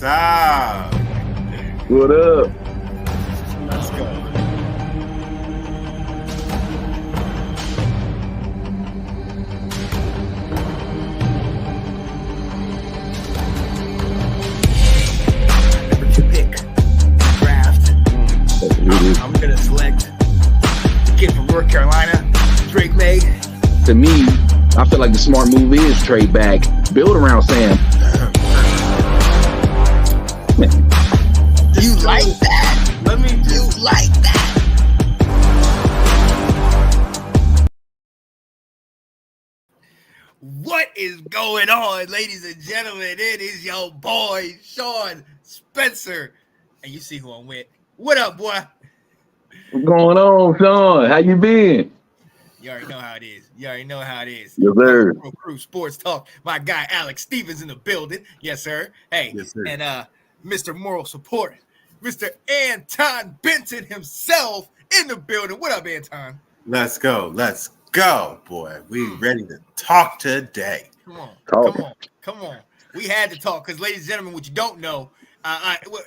up? What up? Let's go. Number 2 pick. Draft. I'm gonna select kid from North Carolina, Drake May. To me, I feel like the smart move is trade back, build around Sam. You like that? Let me just like that. What is going on, ladies and gentlemen? It is your boy, Sean Spencer. And you see who I'm with. What up, boy? What's going on, Sean? How you been? You already know how it is. Yes, sir. Pro Crew Sports Talk. My guy Alex Stevens in the building. Yes, sir. Hey, yes, sir. And Mr. Moral Support, Mr. Anton Benton himself in the building. What up, Anton? Let's go, boy. We ready to talk today. Come on. We had to talk because, ladies and gentlemen, what you don't know,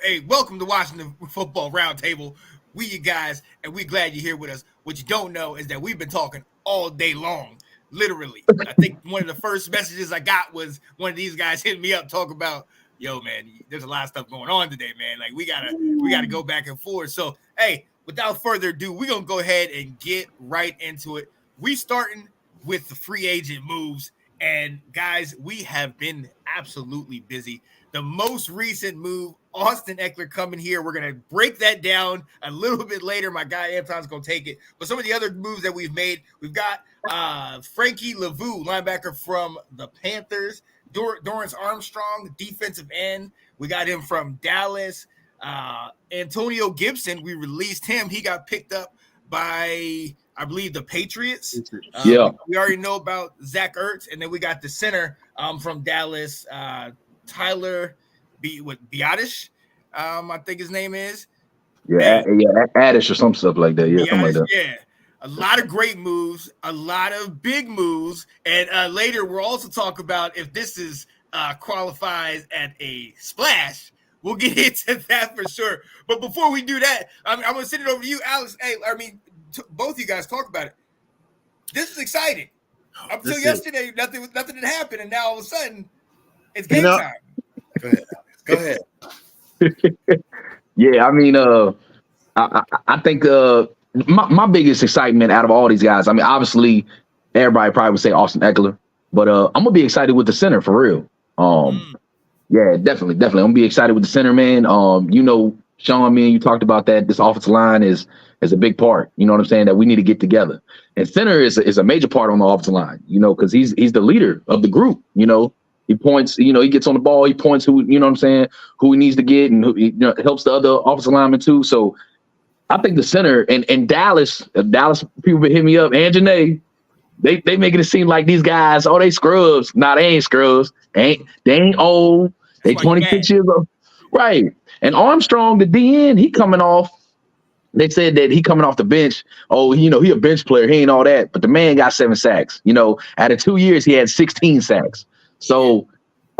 hey, welcome to Washington Football Roundtable. We you guys, and we glad you're here with us. What you don't know is that we've been talking all day long, literally. I think one of the first messages I got was one of these guys hitting me up, talk about, yo, man, there's a lot of stuff going on today, man. Like we gotta go back and forth. So, hey, without further ado, we're gonna go ahead and get right into it. We starting with the free agent moves, and guys, we have been absolutely busy. The most recent move, Austin Ekeler coming here. We're going to break that down a little bit later. My guy Anton's going to take it. But some of the other moves that we've made, we've got Frankie Lavu, linebacker from the Panthers. Dorrance Armstrong, defensive end. We got him from Dallas. Antonio Gibson, we released him. He got picked up by, I believe, the Patriots. Yeah. We already know about Zach Ertz. And then we got the center from Dallas, Tyler Biadasz, I think his name is. Yeah, Addish or some stuff like that. Yeah, something like that. Yeah, a lot of great moves, a lot of big moves, and later we'll also talk about if this is qualifies at a splash. We'll get into that for sure. But before we do that, I'm going to send it over to you, Alex. Hey, I mean, both of you guys talk about it. This is exciting. Up until yesterday, nothing had happened, and now all of a sudden, it's game time. Go ahead, Alex. Go ahead. Yeah, I mean, I think my biggest excitement out of all these guys, I mean, obviously, everybody probably would say Austin Ekeler, but I'm gonna be excited with the center for real. Yeah, definitely. I'm gonna be excited with the center, man. You know, Sean, me and you talked about that. This offensive line is a big part. You know what I'm saying? That we need to get together. And center is a major part on the offensive line. You know, because he's the leader of the group. You know. He points, you know, he gets on the ball. He points who, you know what I'm saying, who he needs to get, and who, you know, helps the other offensive linemen too. So I think the center and Dallas people been hitting me up, and Janae, they making it seem like these guys, oh, they scrubs. Nah, they ain't scrubs. They ain't old. They 26 years old. Right. And Armstrong, the DN, he coming off. They said that he coming off the bench. Oh, you know, he a bench player. He ain't all that. But the man got 7 sacks. You know, out of 2 years, he had 16 sacks. So,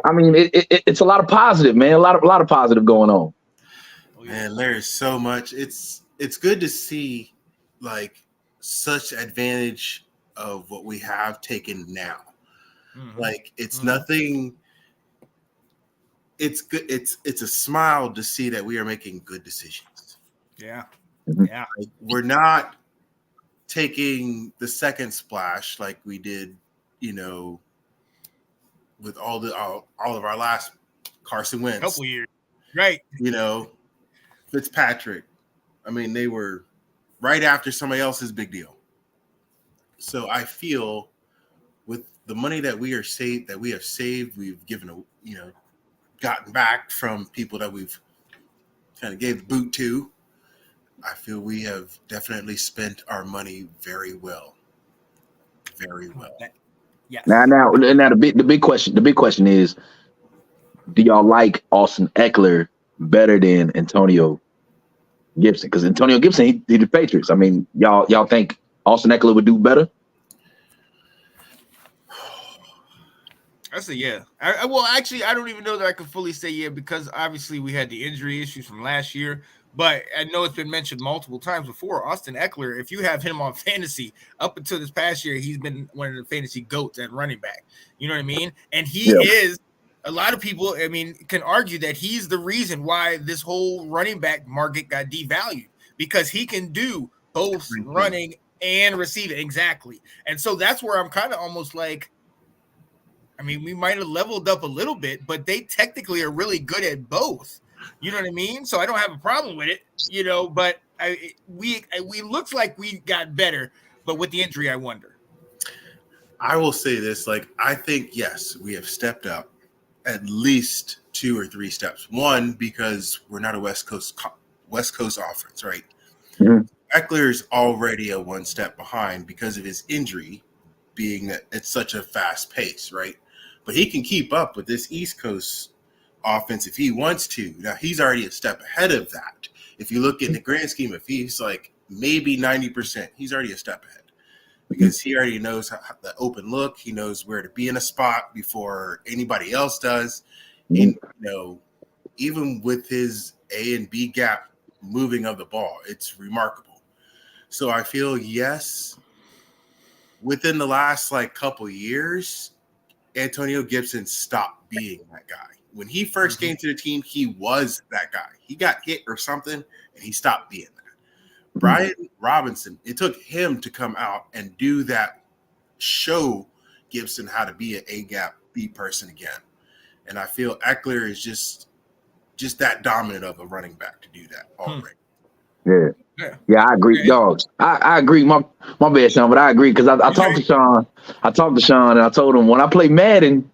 I mean, it's a lot of positive, man. A lot of positive going on. Man, there's so much. It's good to see like such advantage of what we have taken now. Like it's nothing. It's good. It's a smile to see that we are making good decisions. Yeah. Like, we're not taking the second splash like we did, you know, with all of our last Carson Wentz. Couple years. Right. You know, Fitzpatrick. I mean, they were right after somebody else's big deal. So I feel with the money that we have saved, we've given gotten back from people that we've kind of gave the boot to. I feel we have definitely spent our money very well. Very well. Yes. Now the big question is, do y'all like Austin Ekeler better than Antonio Gibson? Because Antonio Gibson, he the Patriots. I mean, y'all think Austin Ekeler would do better? I say yeah. Well, actually, I don't even know that I can fully say yeah because obviously we had the injury issues from last year. But I know it's been mentioned multiple times before. Austin Eckler, if you have him on fantasy up until this past year, he's been one of the fantasy goats at running back. You know what I mean? And he Yeah. is. A lot of people, I mean, can argue that he's the reason why this whole running back market got devalued because he can do both running and receiving exactly. And so that's where I'm kind of almost like I mean, we might have leveled up a little bit, but they technically are really good at both. You know what I mean? So I don't have a problem with it. But we looks like we got better, but with the injury, I wonder. I will say this: like, I think yes, we have stepped up at least 2 or 3 steps. One, because we're not a West Coast offense, right? Mhm. Eckler's already a 1 step behind because of his injury, being that it's such a fast pace, right? But he can keep up with this East Coast offense if he wants to. Now he's already a step ahead of that. If you look in the grand scheme, if he's like maybe 90%, he's already a step ahead because he already knows how the open look. He knows where to be in a spot before anybody else does. And even with his A and B gap moving of the ball, it's remarkable. So I feel yes, within the last couple years, Antonio Gibson stopped being that guy. When he first came to the team, he was that guy. He got hit or something, and he stopped being that. Brian Robinson, it took him to come out and do that, show Gibson how to be an A-gap B person again. And I feel Eckler is just that dominant of a running back to do that already. Yeah, I agree, dogs. I agree. My bad, Sean, but I agree because I talked to Sean. And I told him when I play Madden,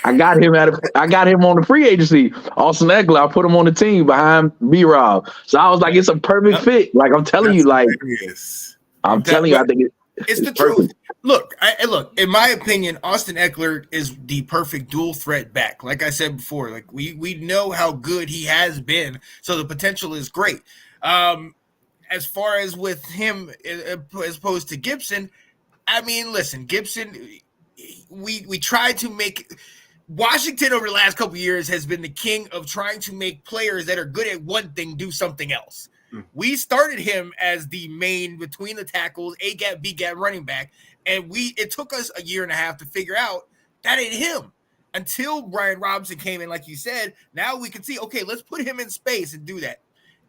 I got him on the free agency. Austin Eckler, I put him on the team behind B-Rob. So I was like, it's a perfect fit. Like I'm telling you, I think it's the perfect. truth. Look, in my opinion, Austin Eckler is the perfect dual threat back. Like I said before, like we know how good he has been, so the potential is great. As far as with him as opposed to Gibson, I mean, listen, Gibson, we tried to make Washington over the last couple of years has been the king of trying to make players that are good at one thing do something else. We started him as the main between the tackles, A gap, B gap running back, and it took us a year and a half to figure out that ain't him. Until Brian Robinson came in, like you said, now we can see, okay, let's put him in space and do that.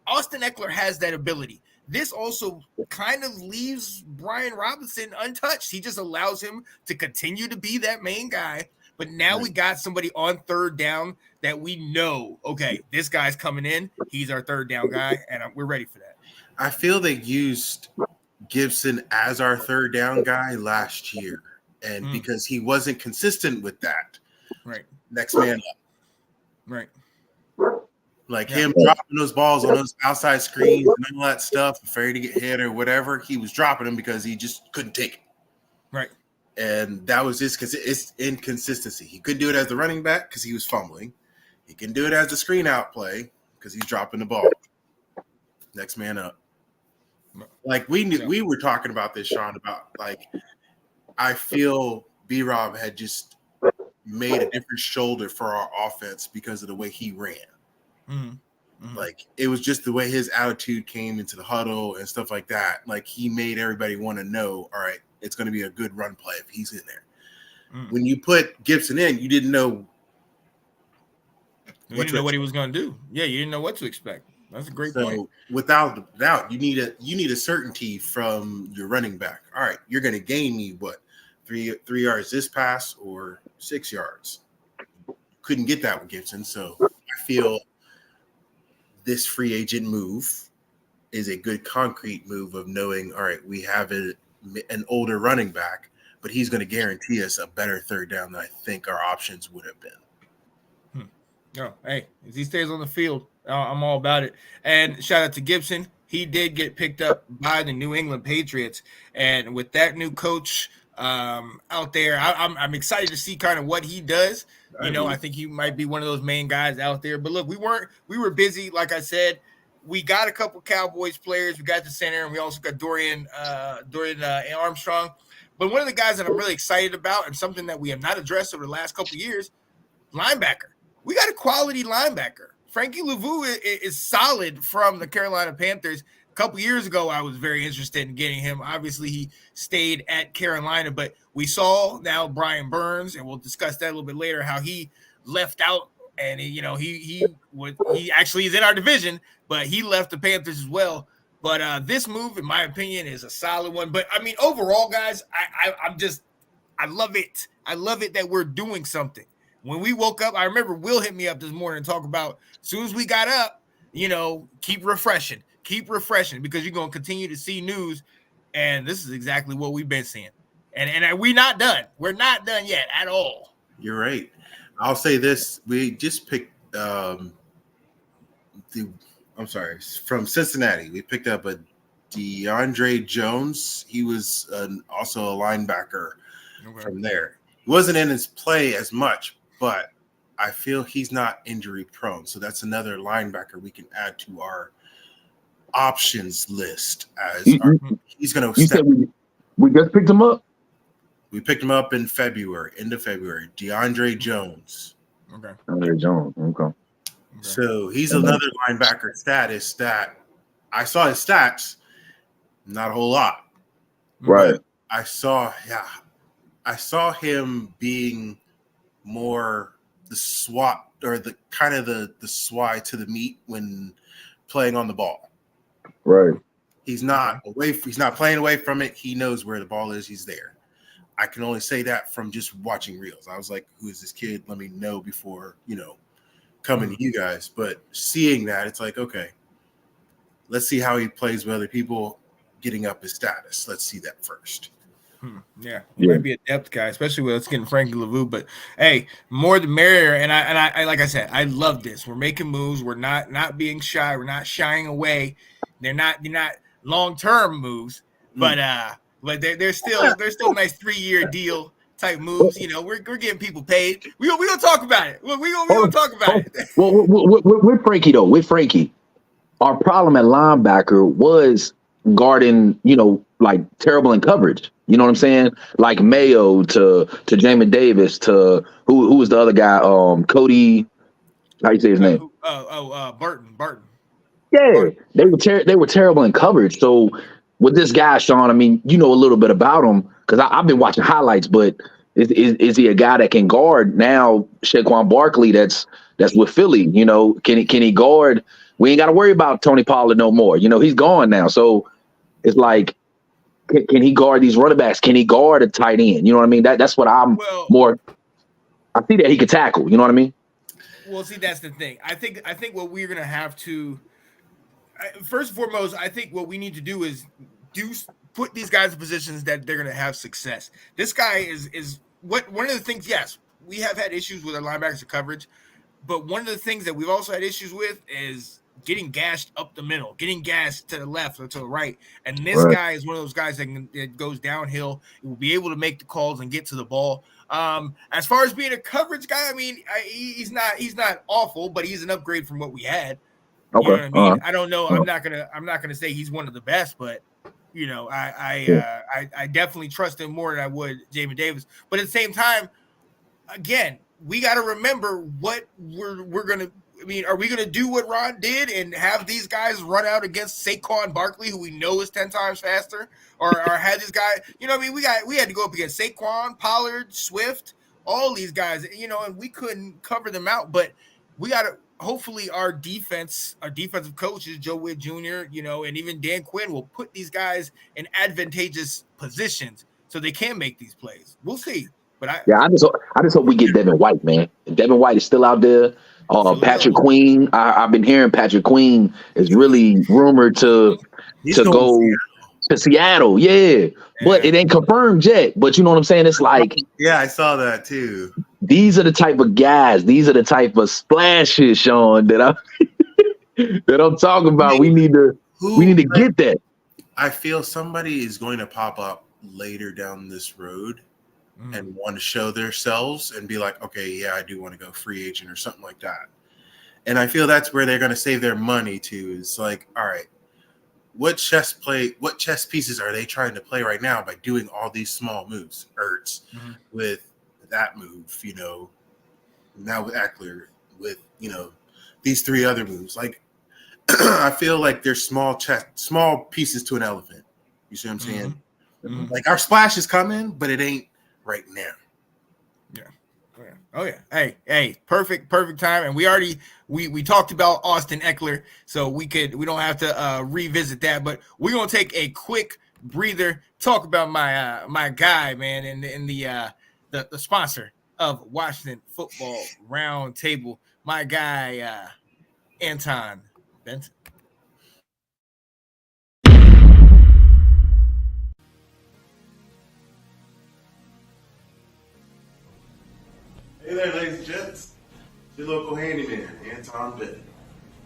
Austin Eckler has that ability. This also kind of leaves Brian Robinson untouched. He just allows him to continue to be that main guy. But now we got somebody on third down that we know, okay, this guy's coming in. He's our third down guy, and we're ready for that. I feel they used Gibson as our third down guy last year. And because he wasn't consistent with that, right? Next man up. Right. Him dropping those balls on those outside screens and all that stuff, afraid to get hit or whatever, he was dropping them because he just couldn't take it. Right. And that was his inconsistency. He couldn't do it as the running back because he was fumbling. He can do it as the screen out play because he's dropping the ball. Next man up. We were talking about this, Sean, about I feel B-Rob had just made a different shoulder for our offense because of the way he ran. It was just the way his attitude came into the huddle and stuff like that. He made everybody want to know, all right, it's going to be a good run play if he's in there. When you put Gibson in, you didn't know. You didn't know what he was going to do. Yeah, you didn't know what to expect. That's a great point. Without doubt, you need a certainty from your running back. All right, you're going to gain me what, 3 yards this pass or 6 yards. Couldn't get that with Gibson, so I feel this free agent move is a good concrete move of knowing, all right, we have an older running back, but he's going to guarantee us a better third down than I think our options would have been. Oh, hey, if he stays on the field, I'm all about it. And shout out to Gibson. He did get picked up by the New England Patriots. And with that new coach out there, I'm excited to see kind of what he does. I think he might be one of those main guys out there. But look, we were busy. Like I said, we got a couple Cowboys players. We got the center, and we also got Dorian Armstrong. But one of the guys that I'm really excited about, and something that we have not addressed over the last couple of years, linebacker. We got a quality linebacker. Frankie Lavue is solid from the Carolina Panthers. A couple years ago, I was very interested in getting him. Obviously, he stayed at Carolina, but we saw now Brian Burns, and we'll discuss that a little bit later, how he left out, and he actually is in our division, but he left the Panthers as well. But this move, in my opinion, is a solid one. But I mean, overall, guys, I love it. I love it that we're doing something. When we woke up, I remember Will hit me up this morning and talk about as soon as we got up, keep refreshing because you're going to continue to see news. And this is exactly what we've been seeing. And we're not done. We're not done yet at all. You're right. I'll say this. We just picked from Cincinnati. We picked up a DeAndre Jones. He was also a linebacker from there. He wasn't in his play as much, but I feel he's not injury prone. So that's another linebacker we can add to our options list he's going to step. We just picked him up. We picked him up in February, end of February. DeAndre Jones. Okay. DeAndre Jones. Okay. So he's another linebacker status that I saw his stats, not a whole lot. Right. I saw him being more the SWAT or the kind of the SWI to the meat when playing on the ball. Right. He's not playing away from it. He knows where the ball is. He's there. I can only say that from just watching reels. I was like, who is this kid? Let me know before, coming to you guys. But seeing that, it's like, okay, let's see how he plays with other people, getting up his status. Let's see that first. Yeah, he might be a depth guy, especially with us getting Frankie Lavue. But hey, more the merrier. And I like I said, I love this. We're making moves. We're not being shy. We're not shying away. They're not long-term moves, but they're still nice 3-year deal type moves. We're getting people paid. We gonna talk about it. We gonna talk about it. Well, with Frankie, our problem at linebacker was guarding, like terrible in coverage. You know what I'm saying? Like Mayo to Jamin Davis to who was the other guy? Cody. How you say his name? Burton. Yeah, Burton. They were terrible in coverage. So with this guy, Sean, I mean, a little bit about him because I've been watching highlights. But is he a guy that can guard now? Saquon Barkley, that's with Philly. Can he guard? We ain't got to worry about Tony Pollard no more. He's gone now. So it's like, can he guard these running backs? Can he guard a tight end? You know what I mean? That's what I'm more. I see that he could tackle. You know what I mean? Well, see, that's the thing. I think what we're gonna have to first and foremost, I think what we need to do is put these guys in positions that they're gonna have success. This guy is one of the things. Yes, we have had issues with our linebackers coverage, but one of the things that we've also had issues with is getting gashed up the middle, getting gashed to the left or to the right. And this guy is one of those guys that goes downhill. He will be able to make the calls and get to the ball. As far as being a coverage guy, I mean, he's not awful, but he's an upgrade from what we had. You know what I mean? I don't know. I'm not gonna say he's one of the best, but I definitely trust him more than I would Jamin Davis. But at the same time, again, we got to remember what we're gonna. I mean, are we going to do what Ron did and have these guys run out against Saquon Barkley, who we know is 10 times faster, or have this guy? I mean, we had to go up against Saquon, Pollard, Swift, all these guys, and we couldn't cover them out. But we got to hopefully our defensive coaches, Joe Witt Jr., and even Dan Quinn will put these guys in advantageous positions so they can make these plays. We'll see. But I just hope we get Devin White, man. Devin White is still out there. Patrick Queen, I've been hearing Patrick Queen is really rumored to go to Seattle. Yeah, but it ain't confirmed yet. But you know what I'm saying? It's like, yeah, I saw that too. These are the type of guys. These are the type of splashes, Sean, that I'm talking about. We need to get that. I feel somebody is going to pop up later down this road and want to show themselves and be like, okay, yeah, I do want to go free agent or something like that. And I feel that's where they're going to save their money too. Is like, all right, what chess pieces are they trying to play right now by doing all these small moves? Ertz with that move, now with Eckler, with these three other moves. Like I feel like there's small pieces to an elephant. You see what I'm saying? Like our splash is coming, but it ain't right now. Oh yeah. Hey, perfect time. And we talked about Austin Eckler, so we don't have to revisit that, but we're gonna take a quick breather, talk about my guy, man, in the sponsor of Washington Football Roundtable, my guy Anton Benson. Hey there, ladies and gents. Your local handyman, Anton Benton,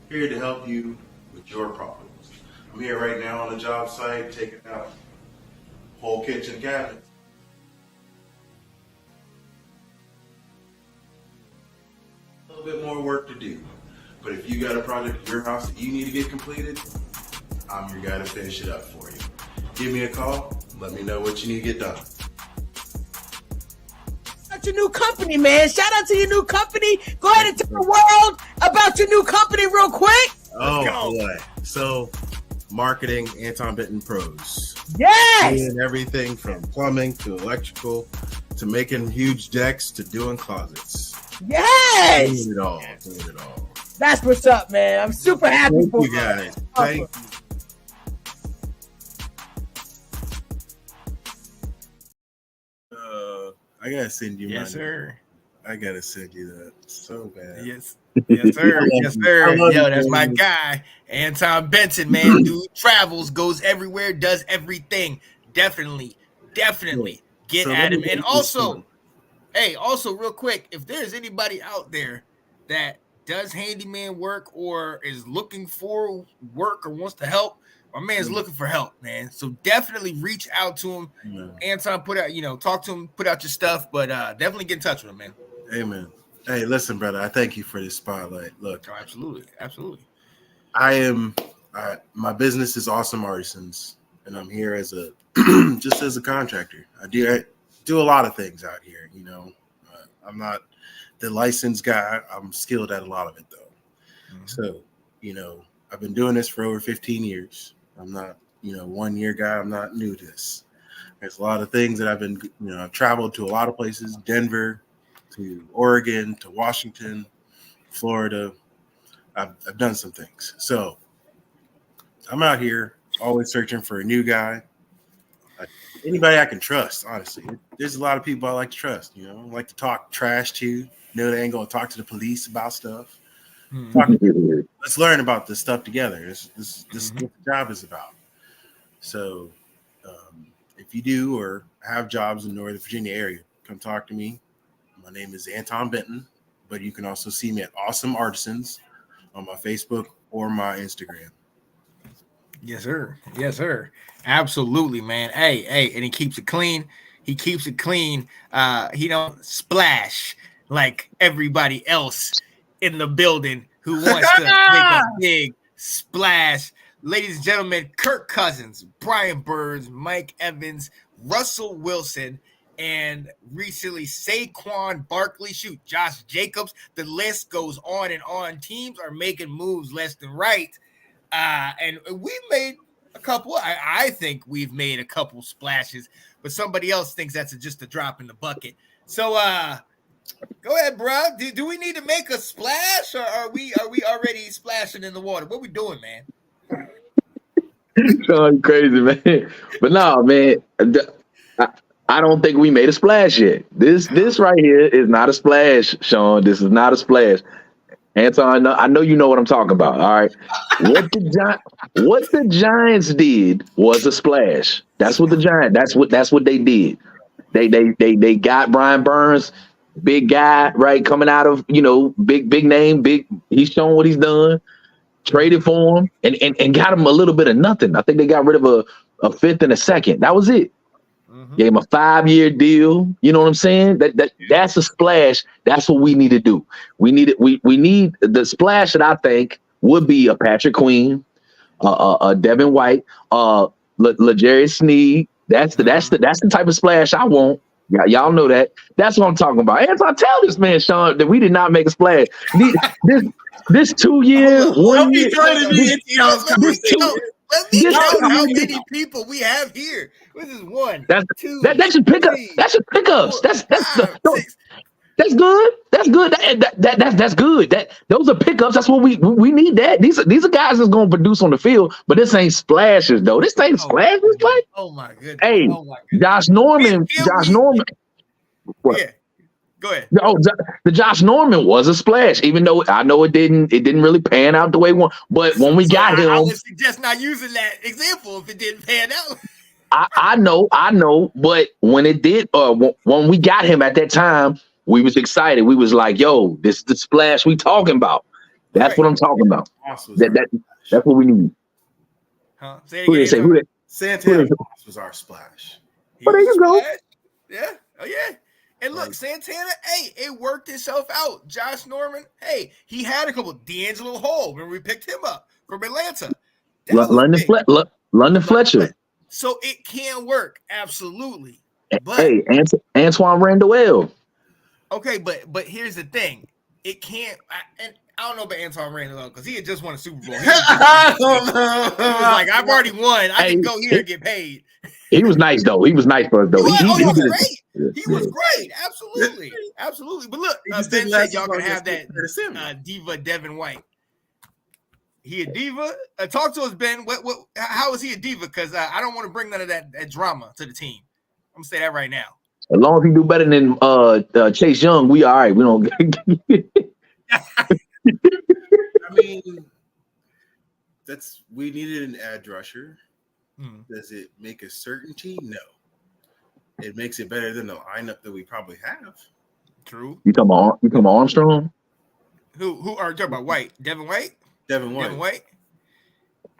here to help you with your problems. I'm here right now on the job site, taking out whole kitchen cabinets. A little bit more work to do, but if you got a project at your house that you need to get completed, I'm your guy to finish it up for you. Give me a call. Let me know what you need to get done. Your new company, man. Shout out to your new company. Go ahead and tell the world about your new company real quick. Oh boy. So marketing Anton Benton Pros. Yes. Doing everything from plumbing to electrical to making huge decks to doing closets. Yes. Doing it all. That's what's up, man. I'm super happy Thank for you guys. Thank you. I gotta send you. Yes, sir. I gotta send you that so bad. Yes, sir. Yes, sir. Yo, that's my guy, Anton Benson, man. Dude travels, goes everywhere, does everything. Definitely get at him. And also, real quick, if there's anybody out there that does handyman work or is looking for work or wants to help, my man's looking for help, man. So definitely reach out to him. Anton, talk to him, put out your stuff, but definitely get in touch with him, man. Amen. Hey, listen, brother, I thank you for this spotlight. Look, absolutely. My business is Awesome Artisans, and I'm here as a just as a contractor. I do a lot of things out here. I'm not the licensed guy. I'm skilled at a lot of it, though. So, I've been doing this for over 15 years. I'm not, 1 year guy. I'm not new to this. There's a lot of things that I've been, I've traveled to a lot of places, Denver, to Oregon, to Washington, Florida. I've done some things. So I'm out here always searching for a new guy. Anybody I can trust, honestly. There's a lot of people I like to trust, I like to talk trash to. They ain't going to talk to the police about stuff. Let's learn about this stuff together. This is what the job is about. So if you do or have jobs in the Northern Virginia area, come talk to me. My name is Anton Benton, but you can also see me at Awesome Artisans on my Facebook or my Instagram. Yes, sir. Absolutely, man. Hey, and he keeps it clean. He don't splash like everybody else in the building who wants to make a big splash. Ladies and gentlemen, Kirk Cousins, Brian Burns, Mike Evans, Russell Wilson, and recently Saquon Barkley, Josh Jacobs. The list goes on and on. Teams are making moves left and right. And we made a couple. I think we've made a couple splashes, but somebody else thinks that's just a drop in the bucket. So go ahead, bro. Do we need to make a splash, or are we already splashing in the water? What we doing, man? Sean, crazy, man. But no, man. I don't think we made a splash yet. This right here is not a splash, Sean. This is not a splash. Anton, I know you know what I'm talking about. All right. What the Giants did was a splash. That's what that's what they did. They got Brian Burns, big guy, right, coming out of, big name, he's shown what he's done. Traded for him and got him a little bit of nothing. I think they got rid of a fifth and a second. That was it. Gave him a 5-year deal. You know what I'm saying? That's a splash. That's what we need to do. We need the splash that I think would be a Patrick Queen, Devin White, L'Jarius Sneed. That's the type of splash I want. Yeah, y'all know that. That's what I'm talking about. Anton, tell this man, Sean, that we did not make a splash. This 2 year, 1 year. Let me count how many people we have here. This is one. That's two. That should pick up. That should pick ups. That's good. That's good. That's good. Those are pickups. That's what we need. That these are guys that's gonna produce on the field, but this ain't splashes though. This ain't splashes. Like, oh my goodness. Hey, oh my goodness. Josh Norman. What? Yeah, go ahead. The Josh Norman was a splash, even though I know it didn't really pan out the way one. But when we got him, I would suggest not using that example if it didn't pan out. I know, but when it did, when we got him at that time, we was excited. We was like, "Yo, this is the splash we talking about." That's what I'm talking about. That's what we need. Huh? Santana was our splash. Well, there you go. Yeah. Oh yeah. And look, Santana, hey, it worked itself out. Josh Norman, hey, he had a couple. D'Angelo Hall when we picked him up from Atlanta. London Fletcher. So it can work, absolutely. But hey, Antoine Randall. Okay, but here's the thing. It can't. And I don't know about Antoine Randall because he had just won a Super Bowl. He was like, I've already won. I can go here and get paid. He was nice though. He was nice for us though. He was great. He was great. Absolutely. But look, Ben said y'all can have that diva Devin White. He a diva? Talk to us, Ben. How is he a diva? Because I don't want to bring none of that drama to the team. I'm gonna say that right now. As long as he do better than Chase Young, we all right. We don't. I mean, we needed an edge rusher. Does it make a certainty? No. It makes it better than the lineup that we probably have. True. You talking about Armstrong? Who are you talking about? White? Devin White? Devin White.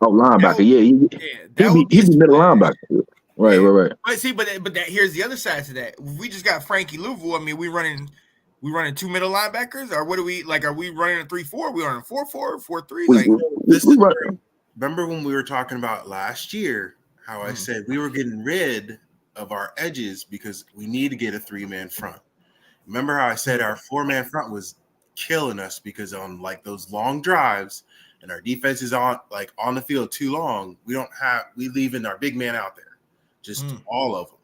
Oh, linebacker. He's the middle linebacker. Right. But see, but here's the other side to that. We just got Frankie Louvu. I mean, we running 2 middle linebackers, or what do we like? Are we running a 3-4? We running 4-4, 4-3? Like, remember when we were talking about last year how I said we were getting rid of our edges because we need to get a 3-man front. Remember how I said our 4-man front was killing us because on like those long drives and our defense is on the field too long, we leaving our big man out there. Just all of them.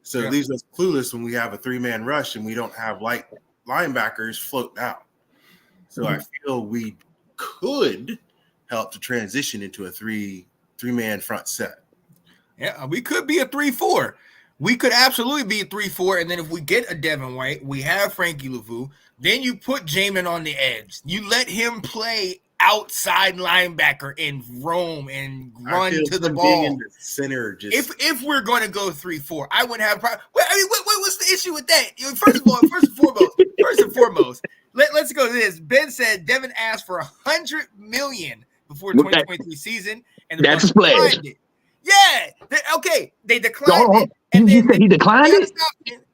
So it leaves us clueless when we have a 3-man rush and we don't have light linebackers floating out. So I feel we could help to transition into a three-man front set. Yeah, we could be a 3-4. We could absolutely be a 3-4. And then if we get a Devin White, we have Frankie Louvu. Then you put Jamin on the edge. You let him play outside linebacker and roam and run to the ball. In the center, if we're going to go 3-4, I wouldn't have a problem. What's the issue with that? First and foremost, let's go to this. Ben said Devin asked for $100 million before 2023 season, and that's a splash. Yeah, they declined it. And you said he declined it?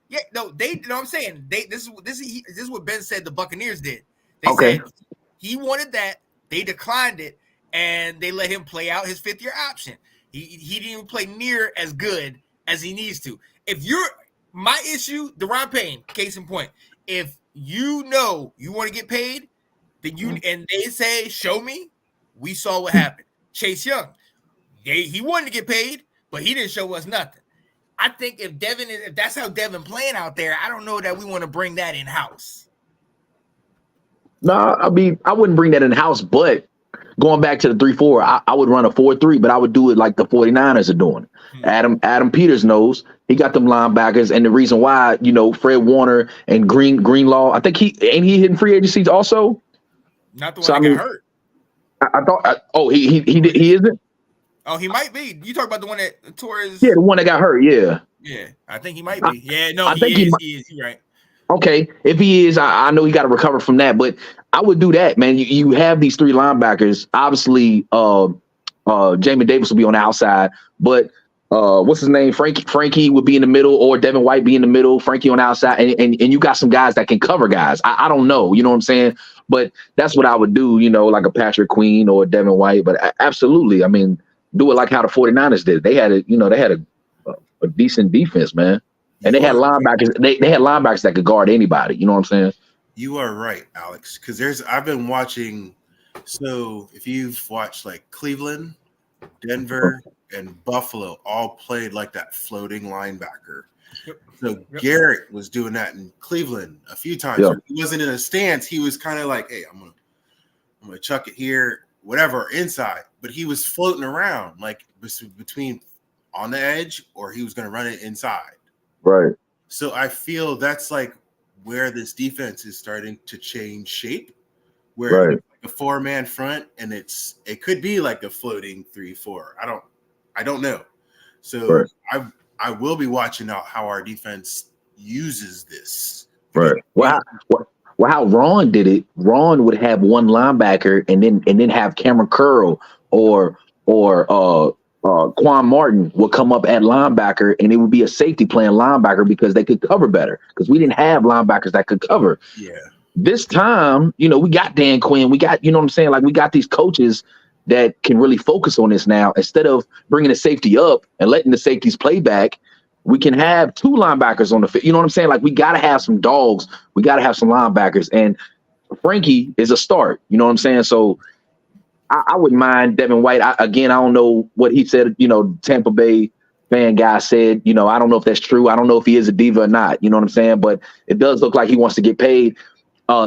Yeah, no, they. You know what I'm saying? This is what Ben said. The Buccaneers did. They said he wanted that. They declined it, and they let him play out his 5th-year option. He didn't even play near as good as he needs to. If you're my issue, Deron Payne, case in point, if you know you want to get paid, then and they say, show me, we saw what happened. Chase Young, he wanted to get paid, but he didn't show us nothing. I think if that's how Devin playing out there, I don't know that we want to bring that in-house. No, I mean, I wouldn't bring that in-house, but going back to the 3-4, I would run a 4-3, but I would do it like the 49ers are doing. Adam Peters knows he got them linebackers, and the reason why, Fred Warner and Greenlaw, I think he hitting free agencies also. Not the one that got hurt. I thought. He isn't. Oh, he might be. You talk about the one that tore his. Yeah, the one that got hurt. Yeah. Yeah, I think he might be. He is. You're right. Okay, if he is, I know he got to recover from that, but I would do that, man. You have these 3 linebackers. Obviously, Jamin Davis will be on the outside, but what's his name? Frankie would be in the middle, or Devin White be in the middle. Frankie on the outside, and you got some guys that can cover guys. I don't know, you know what I'm saying? But that's what I would do, like a Patrick Queen or a Devin White. But absolutely, I mean, do it like how the 49ers did. They had a decent defense, man. And they had linebackers. They had linebackers that could guard anybody. You know what I'm saying? You are right, Alex. Because I've been watching. So if you've watched like Cleveland, Denver, and Buffalo, all played like that floating linebacker. So Garrett was doing that in Cleveland a few times. Yeah. He wasn't in a stance. He was kind of like, "Hey, I'm gonna chuck it here, whatever, inside." But he was floating around like between on the edge, or he was gonna run it inside. Right. So I feel that's like where this defense is starting to change shape, where a 4-man front, and it could be like a floating 3-4. I don't know. So I will be watching out how our defense uses this. Right. Well, how Ron did it. Ron would have one linebacker and then have Cameron Curl or Quan Martin would come up at linebacker, and it would be a safety playing linebacker because they could cover better because we didn't have linebackers that could cover. Yeah. This time, we got Dan Quinn. We got, what I'm saying? Like, we got these coaches that can really focus on this now. Instead of bringing the safety up and letting the safeties play back, we can have 2 linebackers on the field. You know what I'm saying? Like, we got to have some dogs. We got to have some linebackers. And Frankie is a start. You know what I'm saying? So I wouldn't mind Devin White. I don't know what he said, Tampa Bay fan guy said, I don't know if that's true. I don't know if he is a diva or not. You know what I'm saying? But it does look like he wants to get paid.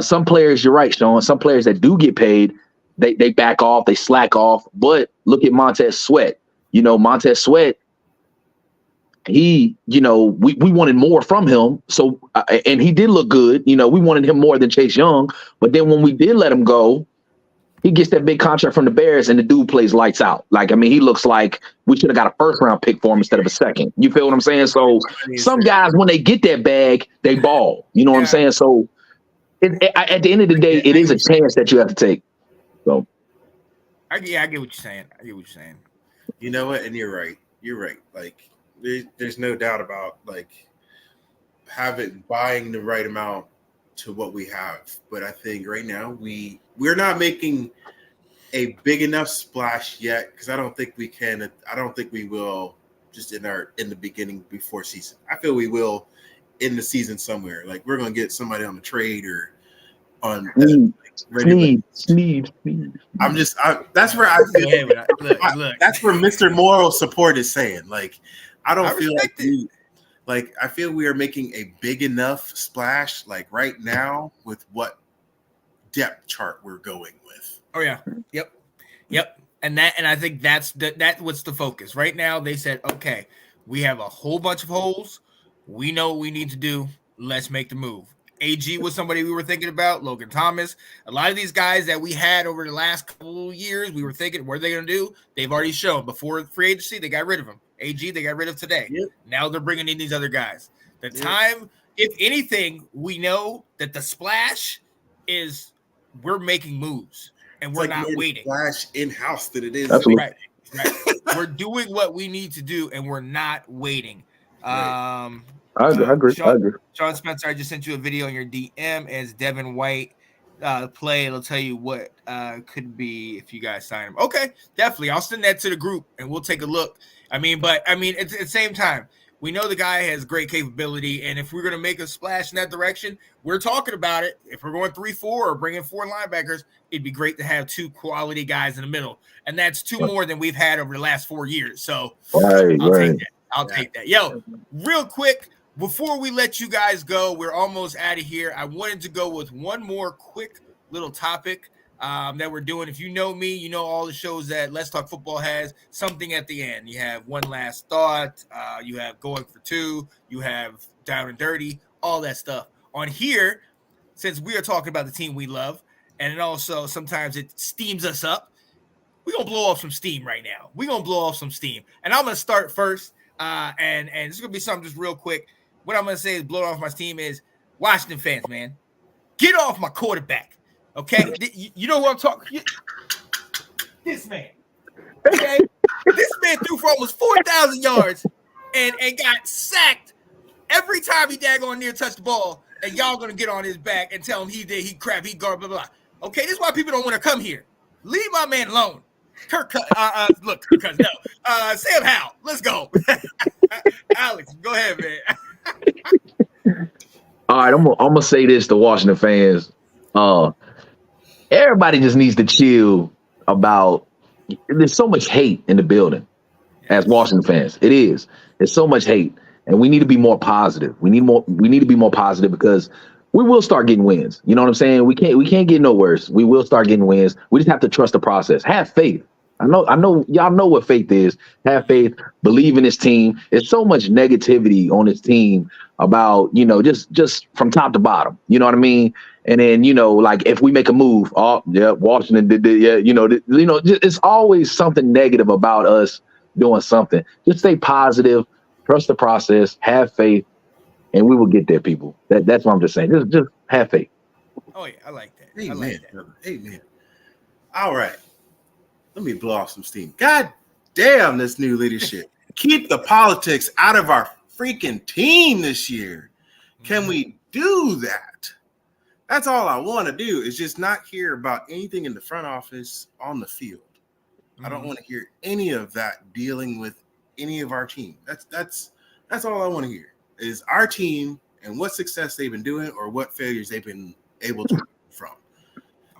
Some players, you're right, Sean. Some players that do get paid, they back off, they slack off. But look at Montez Sweat. Montez Sweat, he, we wanted more from him. So, and he did look good. We wanted him more than Chase Young. But then when we did let him go, he gets that big contract from the Bears, and the dude plays lights out. Like, I mean, he looks like we should have got a first-round pick for him instead of a second. You feel what I'm saying? So some guys, when they get that bag, they ball. You know what I'm saying? So at the end of the day, it is a chance that you have to take. So I get what you're saying. You know what? And you're right. Like, there's no doubt about like buying the right amount to what we have. But I think right now we're not making a big enough splash yet, because I don't think we can. I don't think we will just in the beginning before season. I feel we will in the season somewhere. Like, we're gonna get somebody on the trade or on Sneed. That's where I feel. Look. That's where Mr. Moral Support is saying. Like, I don't feel like I feel we are making a big enough splash, like right now, with what depth chart we're going with. Oh yeah, yep. And I think that's what's the focus right now. They said, okay, we have a whole bunch of holes. We know what we need to do. Let's make the move. AG was somebody we were thinking about. Logan Thomas. A lot of these guys that we had over the last couple of years, we were thinking, what are they going to do? They've already shown. Before free agency, they got rid of them. AG, they got rid of today. Yep. Now they're bringing in these other guys. The time, if anything, we know that the splash is we're making moves and we're not waiting. Splash in-house that it is. Right. We're doing what we need to do and we're not waiting. I agree. Sean Spencer, I just sent you a video in your DM as Devin White play. It'll tell you what could be if you guys sign him. Okay, definitely. I'll send that to the group and we'll take a look. At the same time, we know the guy has great capability, and if we're going to make a splash in that direction, we're talking about it. If we're going 3-4 or bringing 4 linebackers, it'd be great to have 2 quality guys in the middle, and that's 2 more than we've had over the last 4 years. So I'll take that. Yo, real quick, before we let you guys go, we're almost out of here. I wanted to go with one more quick little topic that we're doing. If you know me, you know all the shows that Let's Talk Football has something at the end. You have One Last Thought, you have Going for Two, you have Down and Dirty, all that stuff. On here, since we are talking about the team we love, and it also sometimes it steams us up, we're going to blow off some steam right now. We're going to blow off some steam. And I'm going to start first, and it's going to be something just real quick. What I'm going to say is blow off my steam is Washington fans, man. Get off my quarterback. Okay, you know who I'm talking. This man. Okay, this man threw for almost 4,000 yards and got sacked every time he daggone near touched the ball. And y'all gonna get on his back and tell him he crap, he guard, blah blah. Okay, this is why people don't want to come here. Leave my man alone. Kirk Cousins, no. Sam Howell, let's go. Alex, go ahead, man. All right, I'm gonna say this to Washington fans. Everybody just needs to chill about. There's so much hate in the building as Washington fans. It is. There's so much hate, and we need to be more positive. We need to be more positive because we will start getting wins. You know what I'm saying? We can't get no worse. We will start getting wins. We just have to trust the process. Have faith. I know y'all know what faith is. Have faith, believe in this team. There's so much negativity on this team about, just from top to bottom. You know what I mean? And then, like if we make a move, oh yeah, Washington did yeah, it's always something negative about us doing something. Just stay positive, trust the process, have faith, and we will get there, people. That's what I'm just saying. Just have faith. Oh yeah, I like that. Amen. I like that. Amen. All right. Let me blow off some steam. God damn, this new leadership. Keep the politics out of our freaking team this year. Can we do that? That's all I want to do is just not hear about anything in the front office on the field. I don't want to hear any of that dealing with any of our team. That's all I want to hear is our team and what success they've been doing or what failures they've been able to from.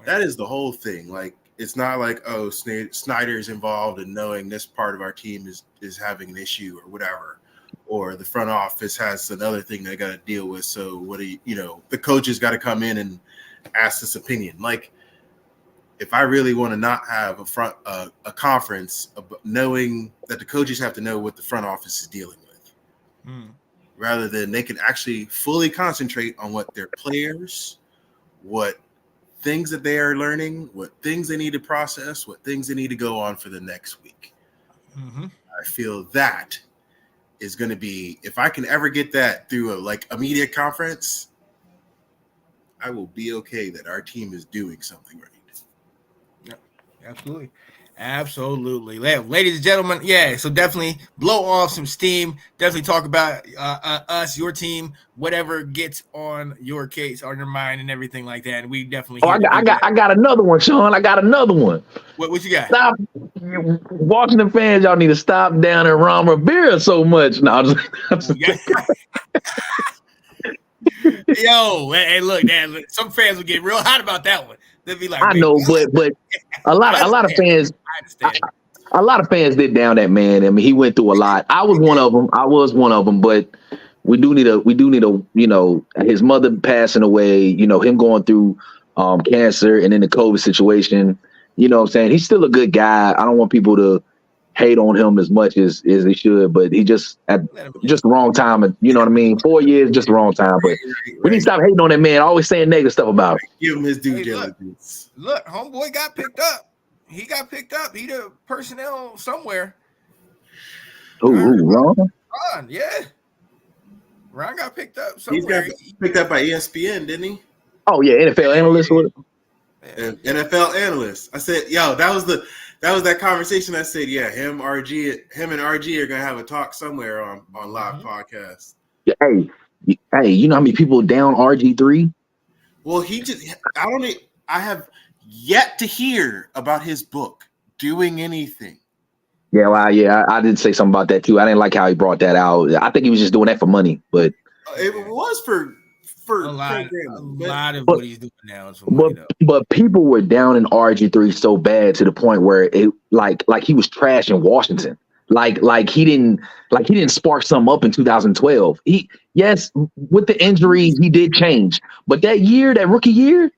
That is the whole thing. Like, it's not like, oh, Snyder's involved in knowing this part of our team is having an issue or whatever, or the front office has another thing they got to deal with. So what do the coaches got to come in and ask this opinion. Like, if I really want to not have a conference, knowing that the coaches have to know what the front office is dealing with, rather than they can actually fully concentrate on what their players, what things that they are learning, what things they need to process, what things they need to go on for the next week. I feel that is going to be, if I can ever get that through a media conference, I will be okay that our team is doing something right. Yep, absolutely. Ladies and gentlemen, yeah, so definitely blow off some steam. Definitely talk about us, your team, whatever gets on your case, on your mind, and everything like that. And we definitely. I got another one, Sean. I got another one. What you got? Stop, Washington fans. Y'all need to stop down and Rama beer so much. No, Yo, hey, look, man, some fans will get real hot about that one. They'll be like, I know, but a lot of fans. A lot of fans did down that man. I mean, he went through a lot. I was one of them. But we do need a. His mother passing away. Him going through cancer and then the COVID situation. You know what I'm saying? He's still a good guy. I don't want people to hate on him as much as they should, but he just at just the wrong time. And you know what I mean? 4 years, just the wrong time. But we need to stop hating on that man. Always saying negative stuff about him. Give him his due diligence. Look, homeboy got picked up. He got picked up. He the personnel somewhere. Ron? Yeah. Ron got picked up somewhere. He got picked up by ESPN, didn't he? Oh yeah, NFL analyst with him. NFL analyst. I said, yo, that was that conversation. I said, yeah, him and RG are gonna have a talk somewhere on live podcast. Hey, you know how many people down RG3? Well, I have yet to hear about his book doing anything. Yeah, well, I did say something about that too. I didn't like how he brought that out. I think he was just doing that for money, but it was for a lot of what he's doing now is for money, but people were down in RG3 so bad to the point where it like he was trash in Washington. Like he didn't spark something up in 2012. Yes, with the injury he did change, but that rookie year,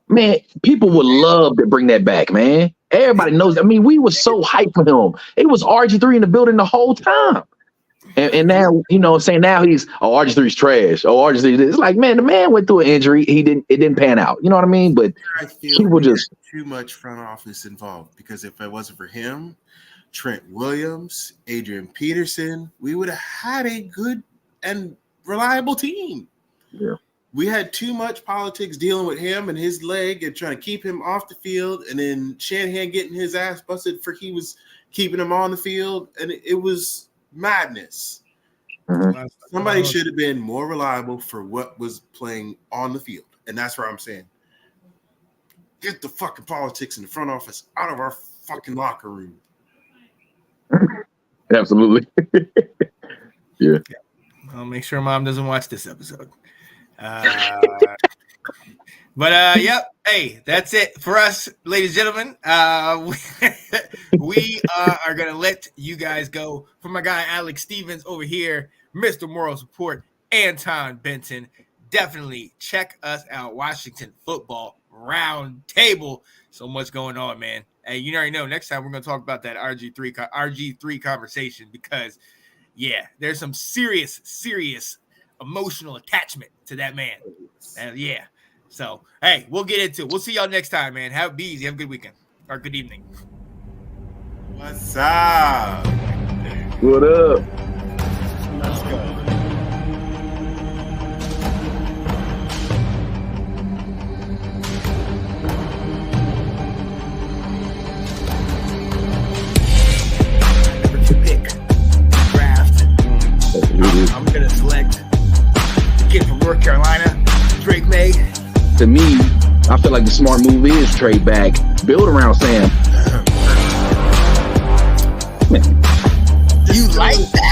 man, people would love to bring that back, man. Everybody knows. I mean, we were so hyped for him. It was RG3 in the building the whole time. And now, saying now he's, RG3's trash. RG3, it's like, man, the man went through an injury. It didn't pan out. You know what I mean? But I feel people just too much front office involved, because if it wasn't for him, Trent Williams, Adrian Peterson, we would have had a good and reliable team. Yeah. We had too much politics dealing with him and his leg and trying to keep him off the field, and then Shanahan getting his ass busted for he was keeping him on the field, and it was madness. Mm-hmm. Somebody should have been more reliable for what was playing on the field, and that's where I'm saying, get the fucking politics in the front office out of our fucking locker room. Absolutely. Yeah. I'll make sure mom doesn't watch this episode. But yep. Hey, that's it for us, ladies and gentlemen. We are gonna let you guys go. For my guy Alex Stevens over here, Mr. Moral Support, Anton Benton. Definitely check us out. Washington Football Roundtable. So much going on, man. Hey, you already know. Next time we're gonna talk about that RG3 conversation because, yeah, there's some serious emotional attachment to that man. And yeah. So, hey, we'll get into it. We'll see y'all next time, man. Be easy. Have a good weekend or good evening. What's up? What up? Let's go. I'm gonna select kid from North Carolina, Drake May. To me, I feel like the smart move is trade back, build around Sam. You like that?